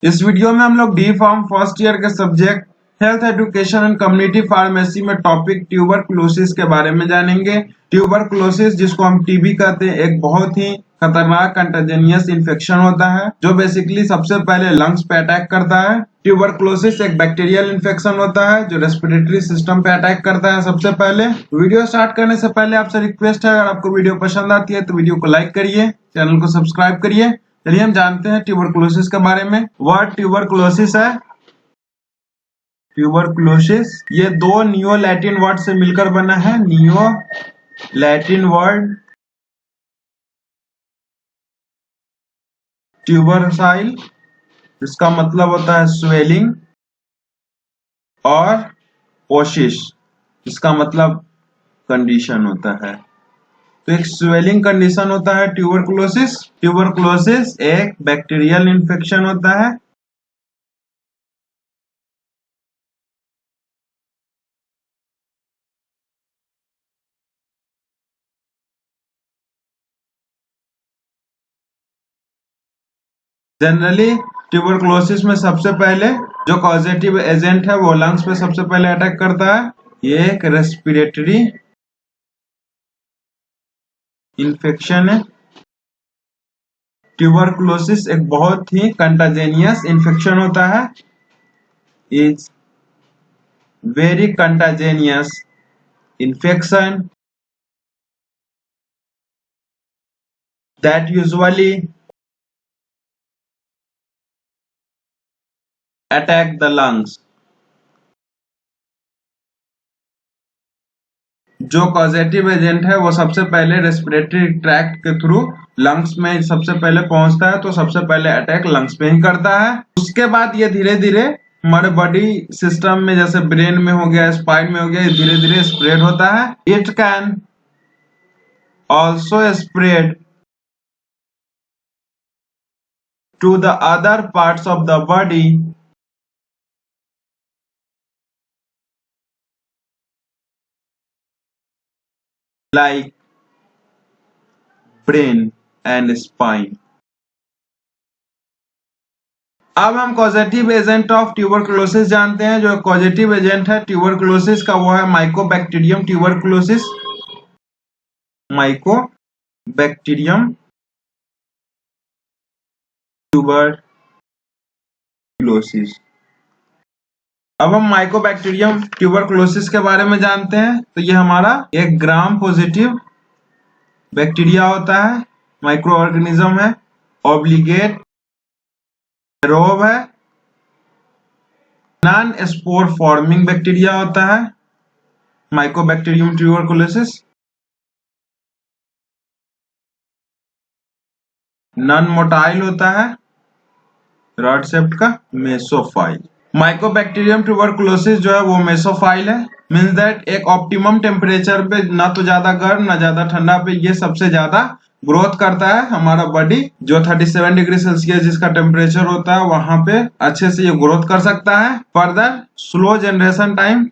इस वीडियो में हम लोग डी फार्म फर्स्ट ईयर के subject health education and community pharmacy में टॉपिक ट्यूबरकुलोसिस के बारे में जानेंगे। ट्यूबरकुलोसिस, जिसको हम टीबी कहते हैं, एक बहुत ही खतरनाक कंटेजियस इन्फेक्शन होता है जो बेसिकली सबसे पहले लंग्स पे अटैक करता है। ट्यूबरकुलोसिस एक बैक्टीरियल इन्फेक्शन होता है जो रेस्पिरेटरी सिस्टम पे अटैक करता है सबसे पहले। वीडियो स्टार्ट करने से पहले आपसे रिक्वेस्ट है, अगर आपको वीडियो पसंद आती है तो वीडियो को लाइक करिए, चैनल को सब्सक्राइब करिए। चलिए हम जानते हैं ट्यूबरकुलोसिस के बारे में। वर्ड ट्यूबरकुलोसिस है। ट्यूबरकुलोसिस ये दो नियो लैटिन वर्ड से मिलकर बना है। नियो लैटिन वर्ड ट्यूबरसाइल, इसका मतलब होता है स्वेलिंग, और ओसिस, इसका मतलब कंडीशन होता है। तो एक स्वेलिंग कंडीशन होता है ट्यूबरकुलोसिस। ट्यूबरकुलोसिस एक बैक्टीरियल इन्फेक्शन होता है। जनरली ट्यूबरकुलोसिस में सबसे पहले जो कॉजेटिव एजेंट है वो लंग्स पे सबसे पहले अटैक करता है। ये एक रेस्पिरेटरी इन्फेक्शन है। ट्यूबरकुलोसिस एक बहुत ही कंटाजेनियस इन्फेक्शन होता है। Is very contagious infection that usually attack the lungs। जो कॉजेटिव एजेंट है वो सबसे पहले रेस्पिरेटरी ट्रैक्ट के थ्रू लंग्स में सबसे पहले पहुंचता है, तो सबसे पहले अटैक लंग्स पे ही करता है। उसके बाद ये धीरे धीरे हमारे बॉडी सिस्टम में, जैसे ब्रेन में हो गया, स्पाइन में हो गया, धीरे धीरे स्प्रेड होता है। It can also spread to the other parts of the body like brain and spine। अब हम कॉजेटिव एजेंट ऑफ ट्यूबरकुलोसिस जानते हैं। जो कॉजेटिव एजेंट है ट्यूबरकुलोसिस का वो है माइकोबैक्टीरियम ट्यूबरकुलोसिस। Mycobacterium tuberculosis. अब हम माइकोबैक्टीरियम ट्यूबरकुलोसिस के बारे में जानते हैं। तो ये हमारा एक ग्राम पॉजिटिव बैक्टीरिया होता है, माइक्रो ऑर्गेनिज्म है, ऑब्लिगेट एरोब है, नॉन स्पोर फॉर्मिंग बैक्टीरिया होता है माइकोबैक्टीरियम ट्यूबरकुलोसिस। नॉन मोटाइल होता है, रॉड शेप्ड का, मेसोफाइल। माइकोबैक्टीरियम ट्यूबरकुलोसिस जो है वो मेसोफाइल है। मींस दैट एक ऑप्टिमम टेम्परेचर पे, ना तो ज्यादा गर्म ना ज्यादा ठंडा पे, ये सबसे ज्यादा ग्रोथ करता है। हमारा बॉडी जो 37 डिग्री सेल्सियस जिसका टेम्परेचर होता है वहां पे अच्छे से ये ग्रोथ कर सकता है। फर्दर स्लो जनरेशन टाइम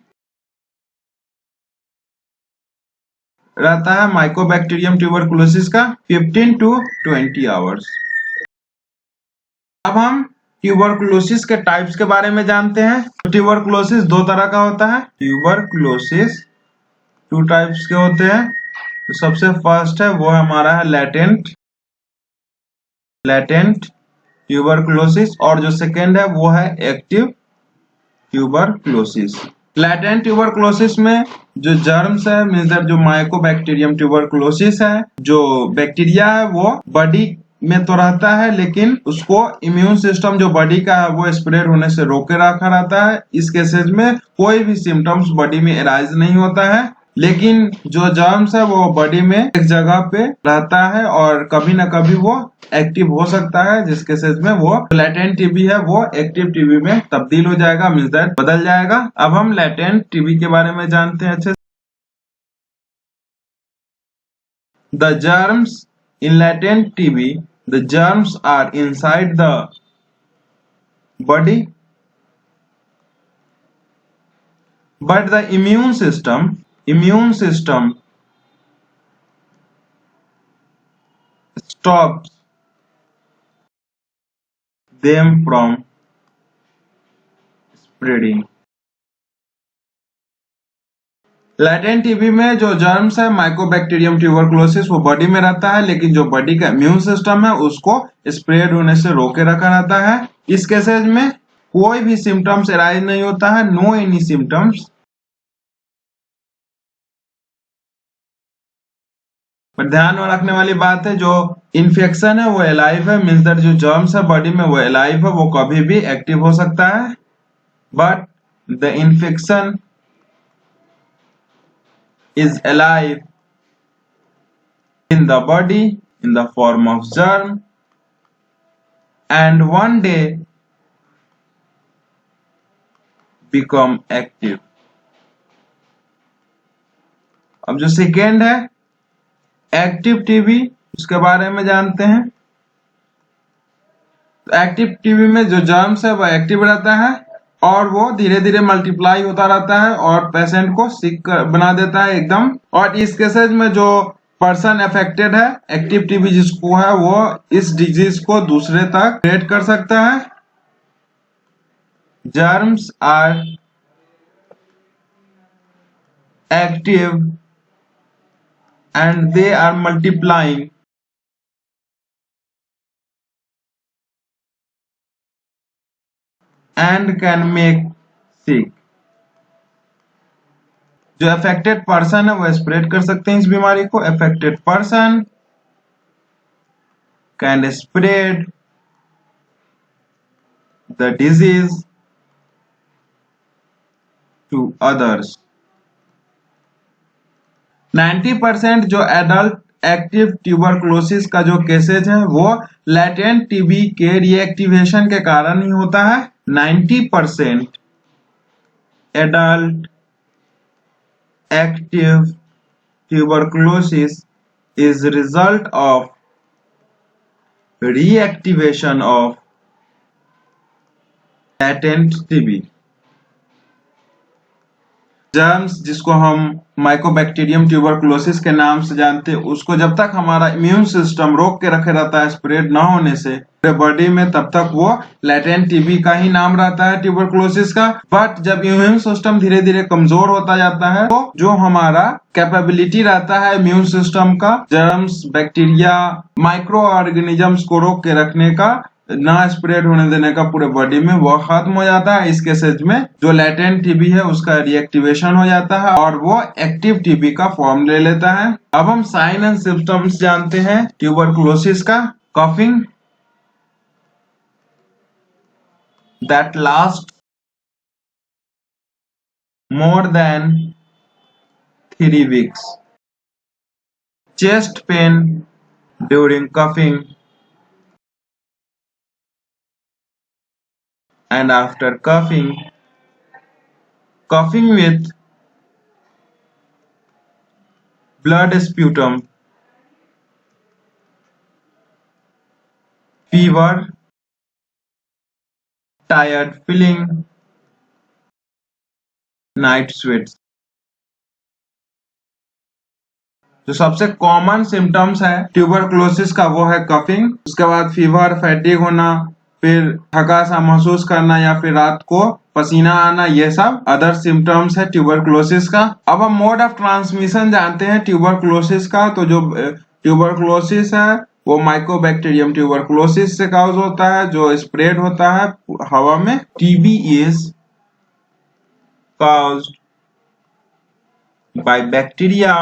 रहता है माइकोबैक्टीरियम ट्यूबरकुलोसिस का 15 to 20 आवर्स। अब हम ट्यूबरकुलोसिस के टाइप्स के बारे में जानते हैं। ट्यूबरकुलोसिस दो तरह का होता है। ट्यूबरकुलोसिस टू टाइप्स के होते हैं। तो सबसे फर्स्ट है वो हमारा है लेटेंट ट्यूबरकुलोसिस, और जो सेकेंड है वो है एक्टिव ट्यूबरकुलोसिस। लेटेंट ट्यूबरकुलोसिस में जो जर्म्स है, मींस जो माइकोबैक्टीरियम ट्यूबरकुलोसिस है, जो बैक्टीरिया है वो बॉडी में तो रहता है लेकिन उसको इम्यून सिस्टम जो बॉडी का है वो स्प्रेड होने से रोके रखा रहता है। इस केसेस में कोई भी सिम्टम्स बॉडी में एराइज नहीं होता है, लेकिन जो जर्म्स है वो बॉडी में एक जगह पे रहता है और कभी ना कभी वो एक्टिव हो सकता है, जिस केसेस में वो लेटेंट टीबी है वो एक्टिव टीबी में तब्दील हो जाएगा, मींस दैट बदल जाएगा। अब हम लेटेंट टीबी के बारे में जानते हैं अच्छे। The germs in latent TB, the germs are inside the body, but the immune system stops them from spreading. Latent TB में जो जर्म्स है माइकोबैक्टीरियम ट्यूबरकुलोसिस वो बॉडी में रहता है, लेकिन जो बॉडी का इम्यून सिस्टम है उसको स्प्रेड होने से रोके रखा रहता है। इस केसेज में कोई भी सिम्टम्स अराइज नहीं होता है, नो एनी सिम्टम्स। पर ध्यान में रखने वाली बात है, जो इन्फेक्शन है वो एलाइव है, मीन्स दैट जो जर्म्स है बॉडी में वो एलाइव है, वो कभी भी एक्टिव हो सकता है, but the infection is alive in the body in the form of germ and one day become active। अब जो सेकेंड है एक्टिव टीबी, उसके बारे में जानते हैं। तो एक्टिव टीबी में जो जर्म्स है वो एक्टिव रहता है और वो धीरे धीरे मल्टीप्लाई होता रहता है और पेशेंट को सिक बना देता है एकदम। और इस केसेज में जो पर्सन अफेक्टेड है एक्टिव टीबी जिसको है, वो इस डिजीज को दूसरे तक स्प्रेड कर सकता है। Germs are active and they are multiplying and can make sick। जो अफेक्टेड पर्सन है वो स्प्रेड कर सकते हैं इस बीमारी को। Affected person can spread the disease to others. 90% जो एडल्ट एक्टिव ट्यूबरकुलोसिस का जो केसेज है वो लैटेंट टीबी के रीएक्टिवेशन के कारण ही होता है। 90% adult active tuberculosis is result of reactivation of latent TB। Germs जिसको हम माइकोबैक्टीरियम ट्यूबरकुलोसिस के नाम से जानते हैं, उसको जब तक हमारा इम्यून सिस्टम रोक के रखे रहता है स्प्रेड ना होने से बॉडी में, तब तक वो लैटेंट टीबी का ही नाम रहता है ट्यूबरकुलोसिस का। बट जब इम्यून सिस्टम धीरे धीरे कमजोर होता जाता है तो जो हमारा कैपेबिलिटी रहता है इम्यून सिस्टम का जर्म्स बैक्टीरिया माइक्रो ऑर्गेनिजम्स को रोक के रखने का, ना स्प्रेड होने देने का पूरे बॉडी में, वो खत्म हो जाता है। इस केसेज में जो लैटेंट टीबी है उसका रिएक्टिवेशन हो जाता है और वो एक्टिव टीबी का फॉर्म ले लेता है। अब हम साइन एंड सिम्टम्स जानते हैं ट्यूबरकुलोसिस का। Coughing that lasts more than 3 weeks, chest pain during coughing and after coughing, coughing with blood sputum, fever, tired feeling, night sweats। जो सबसे कॉमन सिम्टम्स है ट्यूबरकुलोसिस का वो है कफिंग, उसके बाद फीवर, फैटिग होना, फिर थका सा महसूस करना या फिर रात को पसीना आना, ये सब अदर सिम्टम्स है ट्यूबरकुलोसिस का। अब हम मोड ऑफ ट्रांसमिशन जानते हैं ट्यूबरकुलोसिस का। तो जो ट्यूबरकुलोसिस है वो माइकोबैक्टीरियम ट्यूबरकुलोसिस से काउज होता है जो स्प्रेड होता है हवा में। TB is caused by bacteria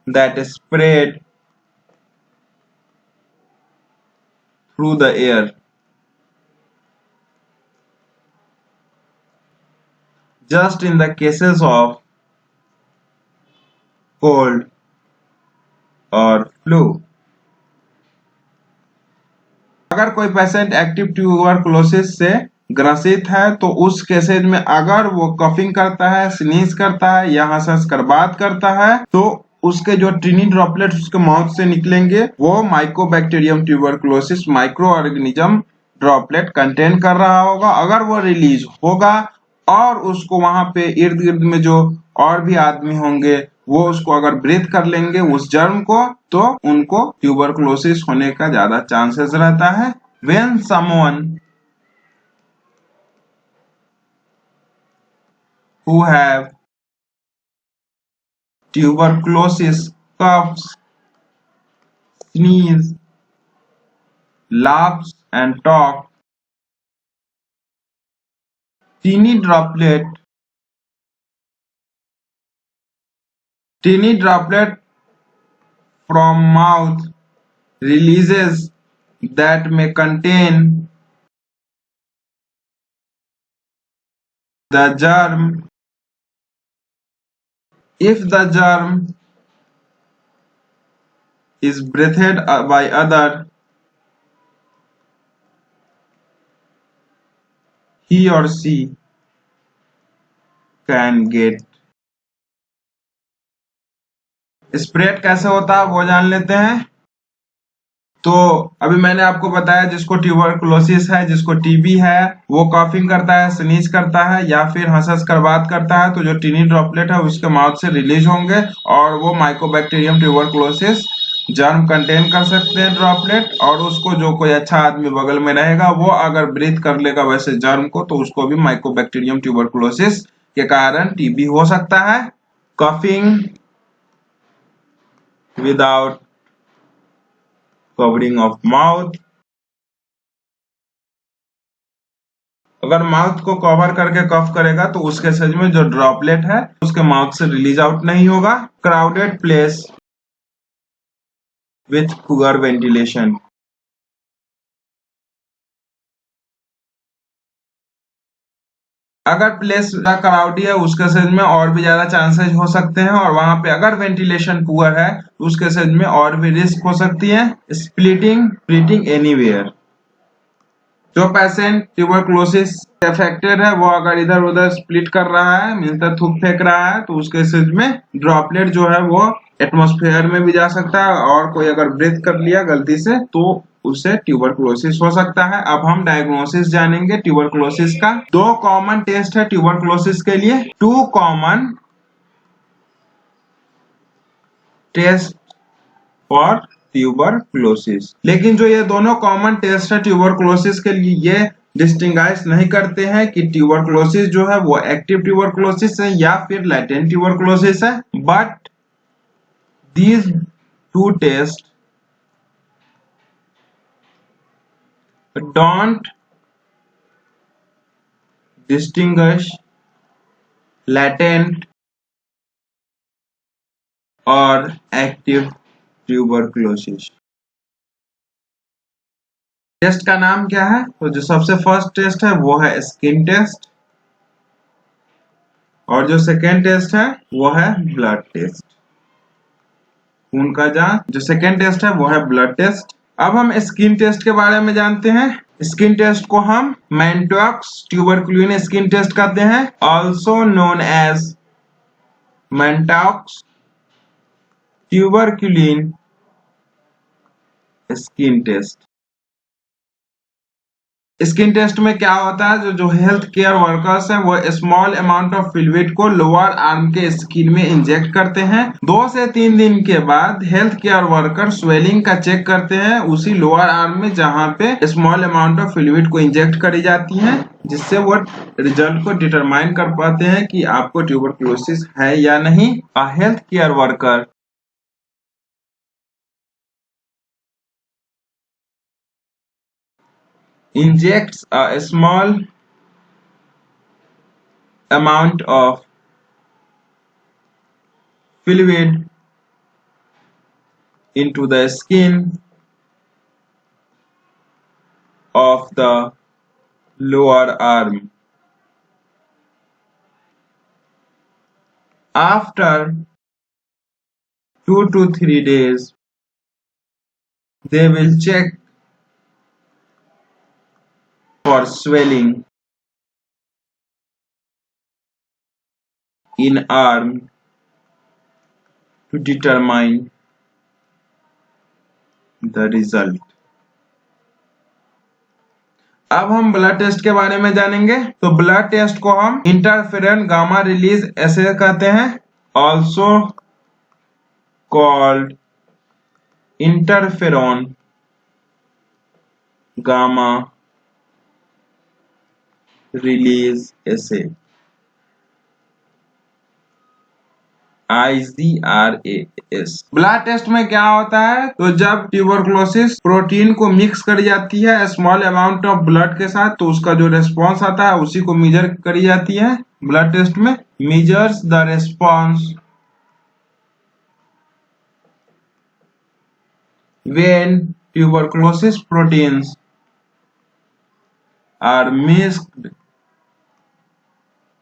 that spread through the air। Just in the cases of cold or flu। अगर कोई पेशेंट एक्टिव ट्यूबरकुलोसिस से ग्रसित है तो उस केसेज में अगर वो कफिंग करता है, स्नीज करता है या हंस कर बात करता है तो उसके जो टिनी ड्रॉपलेट्स उसके माउथ से निकलेंगे वो Mycobacterium tuberculosis micro organism droplet contain कर रहा होगा। अगर वो रिलीज होगा और उसको वहां पे इर्द गिर्द में जो और भी आदमी होंगे वो उसको अगर ब्रीथ कर लेंगे उस जर्म को, तो उनको ट्यूबरकुलोसिस होने का ज्यादा चांसेस रहता है। When someone who have tuberculosis, coughs, sneeze, laughs and talk, teeny droplet teeny droplet from mouth releases that may contain the germ. If the germ is breathed by other, he or she can get। Spread कैसे होता है वो जान लेते हैं। तो अभी मैंने आपको बताया जिसको ट्यूबरकुलोसिस है, जिसको टीबी है, वो कॉफिंग करता है, स्नीज करता है या फिर हंस कर बात करता है, तो जो टीनी ड्रॉपलेट है उसके माउथ से रिलीज होंगे और वो माइकोबैक्टीरियम ट्यूबरकुलोसिस जर्म कंटेन कर सकते हैं ड्रॉपलेट। और उसको जो कोई अच्छा आदमी बगल में रहेगा वो अगर ब्रीथ कर लेगा वैसे जर्म को, तो उसको भी माइकोबैक्टीरियम ट्यूबरकुलोसिस के कारण टीबी हो सकता है। Coughing without covering of mouth, अगर माउथ को कवर करके कफ करेगा तो उसके सच में जो ड्रॉपलेट है उसके माउथ से रिलीज आउट नहीं होगा। Crowded place with poor ventilation, अगर प्लेस क्राउडी है उसके सेज में और भी ज्यादा चांसेस हो सकते हैं, और वहां पे अगर वेंटिलेशन पुअर है तो उसके सेज में और भी रिस्क हो सकती है। स्प्लिटिंग एनीवेयर, जो पेशेंट ट्यूबरकुलोसिस अफेक्टेड है वो अगर इधर उधर स्प्लिट कर रहा है, मीन्स थूक फेंक रहा है, तो उसके केसेस में ड्रॉपलेट जो है वो एटमॉस्फेयर में भी जा सकता है, और कोई अगर ब्रीथ कर लिया गलती से तो उसे ट्यूबरकुलोसिस हो सकता है। अब हम डायग्नोसिस जानेंगे ट्यूबरकुलोसिस का। दो कॉमन टेस्ट है ट्यूबरकुलोसिस के लिए, two common test for tuberculosis. लेकिन जो ये दोनों कॉमन टेस्ट है ट्यूबरकुलोसिस के लिए, ये डिस्टिंग्विश नहीं करते हैं कि ट्यूबरकुलोसिस जो है वो एक्टिव ट्यूबरकुलोसिस है या फिर लैटेंट ट्यूबरकुलोसिस है, but these two test don't distinguish latent और एक्टिव ट्यूबरकुलोसिस। टेस्ट का नाम क्या है? तो जो सबसे फर्स्ट टेस्ट है वो है स्किन टेस्ट, और जो सेकेंड टेस्ट है वो है ब्लड टेस्ट, खून का जांच। जो सेकेंड टेस्ट है वो है ब्लड टेस्ट। अब हम स्किन टेस्ट के बारे में जानते हैं। स्किन टेस्ट को हम मैंटॉक्स ट्यूबरकुलिन स्किन टेस्ट कहते हैं, also known as Mantoux tuberculin skin test. Skin test में क्या होता है, जो हेल्थ केयर वर्कर्स हैं वो स्मॉल अमाउंट ऑफ फ्लूइड को लोअर आर्म के स्किन में इंजेक्ट करते हैं। 2 से 3 दिन के बाद हेल्थ केयर वर्कर स्वेलिंग का चेक करते हैं उसी लोअर आर्म में जहां पे स्मॉल अमाउंट ऑफ फ्लूइड को इंजेक्ट करी जाती है, जिससे वो रिजल्ट को डिटरमाइन कर पाते हैं कि आपको ट्यूबरकुलोसिस है या नहीं। अ health care worker injects a small amount of fluid into the skin of the lower arm. After 2 to 3 days, they will check for swelling in arm to determine the result. अब हम blood test के बारे में जानेंगे। तो blood test को हम interferon gamma release ऐसे कहते हैं, also called interferon gamma release ऐसे। IGRAS। ब्लड टेस्ट में क्या होता है, तो जब ट्यूबरकुलोसिस प्रोटीन को मिक्स करी जाती है स्मॉल अमाउंट ऑफ ब्लड के साथ, तो उसका जो रेस्पॉन्स आता है उसी को मेजर करी जाती है ब्लड टेस्ट में। Measures the response when tuberculosis proteins are mixed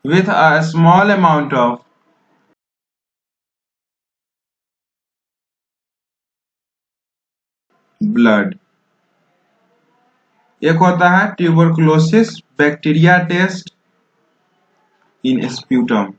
with a small amount of blood। एक होता है ट्यूबरकुलोसिस बैक्टीरिया टेस्ट इन स्प्यूटम।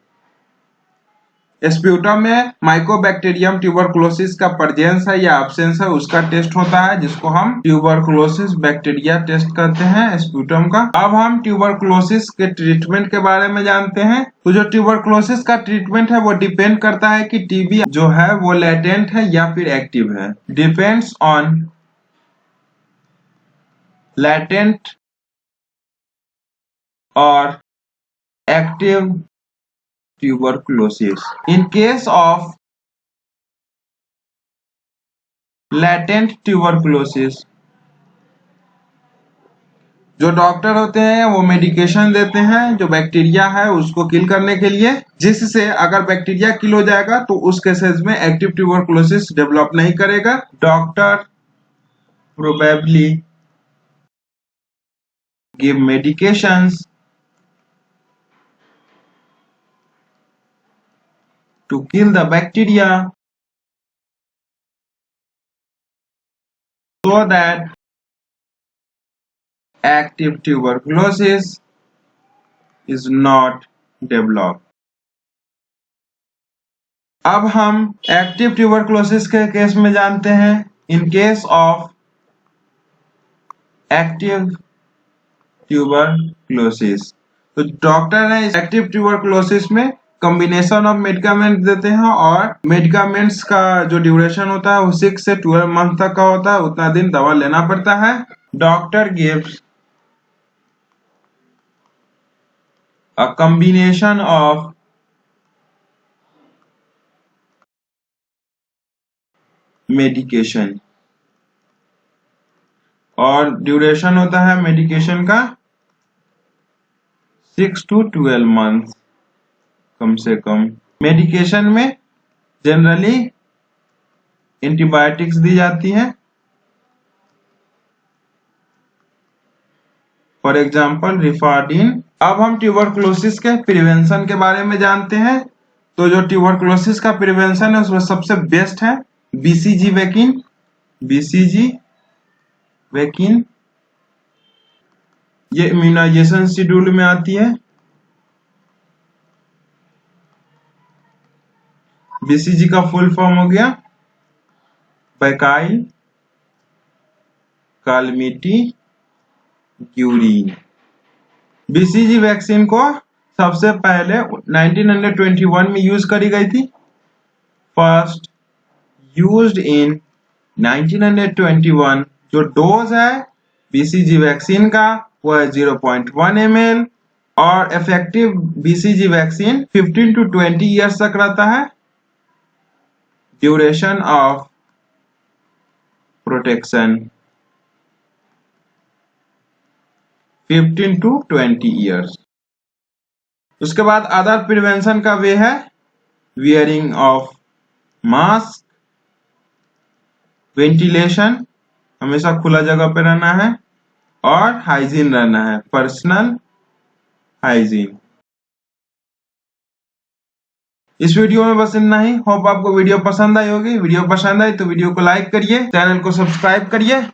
स्प्यूटम में माइकोबैक्टीरियम ट्यूबरकुलोसिस का प्रेजेंस है या एब्सेंस है उसका टेस्ट होता है, जिसको हम ट्यूबरकुलोसिस बैक्टीरिया टेस्ट करते हैं स्प्यूटम का। अब हम ट्यूबरकुलोसिस के ट्रीटमेंट के बारे में जानते हैं। तो जो ट्यूबरकुलोसिस का ट्रीटमेंट है वो डिपेंड करता है कि टीबी जो है वो लेटेंट है या फिर एक्टिव है। Depends on latent or active tuberculosis। In case of latent tuberculosis, जो डॉक्टर होते हैं वो मेडिकेशन देते हैं जो बैक्टीरिया है उसको किल करने के लिए, जिससे अगर बैक्टीरिया किल हो जाएगा तो उस केसेस में एक्टिव ट्यूबरकुलोसिस डेवलप नहीं करेगा। Doctor probably give medications to kill the bacteria so that active tuberculosis is not developed। अब हम एक्टिव ट्यूबरकुलोसिस के केस में जानते हैं। In case of active tuberculosis, तो डॉक्टर ने एक्टिव ट्यूबरकुलोसिस में कॉम्बिनेशन ऑफ मेडिकामेंट देते हैं और मेडिकामेंट्स का जो ड्यूरेशन होता है वो 6 से 12 मंथ तक का होता है, उतना दिन दवा लेना पड़ता है। Doctor gives a combination of medication और ड्यूरेशन होता है मेडिकेशन का 6 to 12 मंथ कम से कम। मेडिकेशन में जनरली एंटीबायोटिक्स दी जाती है, फॉर एग्जांपल रिफार्डिन। अब हम ट्यूबरकुलोसिस के प्रिवेंशन के बारे में जानते हैं। तो जो ट्यूबरकुलोसिस का प्रिवेंशन है उसमें सबसे बेस्ट है बीसीजी वैक्सीन। बीसीजी वैक्सीन ये इम्यूनाइजेशन शेड्यूल में आती है। बीसीजी का फुल फॉर्म हो गया बैकाइल कालमिटी ग्यूरिन। बीसीजी वैक्सीन को सबसे पहले 1921 में यूज करी गई थी। First used in 1921। जो डोज है बीसीजी वैक्सीन का वो है 0.1 ml और effective BCG vaccine 15 to 20 years तक रहता है। Duration of protection 15 to 20 years. उसके बाद अदर प्रिवेंशन का वे है वियरिंग ऑफ मास्क, वेंटिलेशन, हमेशा खुला जगह पे रहना है और हाइजीन रहना है, पर्सनल हाइजीन। इस वीडियो में बस इतना ही। होप आपको वीडियो पसंद आई होगी। वीडियो पसंद आई तो वीडियो को लाइक करिए, चैनल को सब्सक्राइब करिए।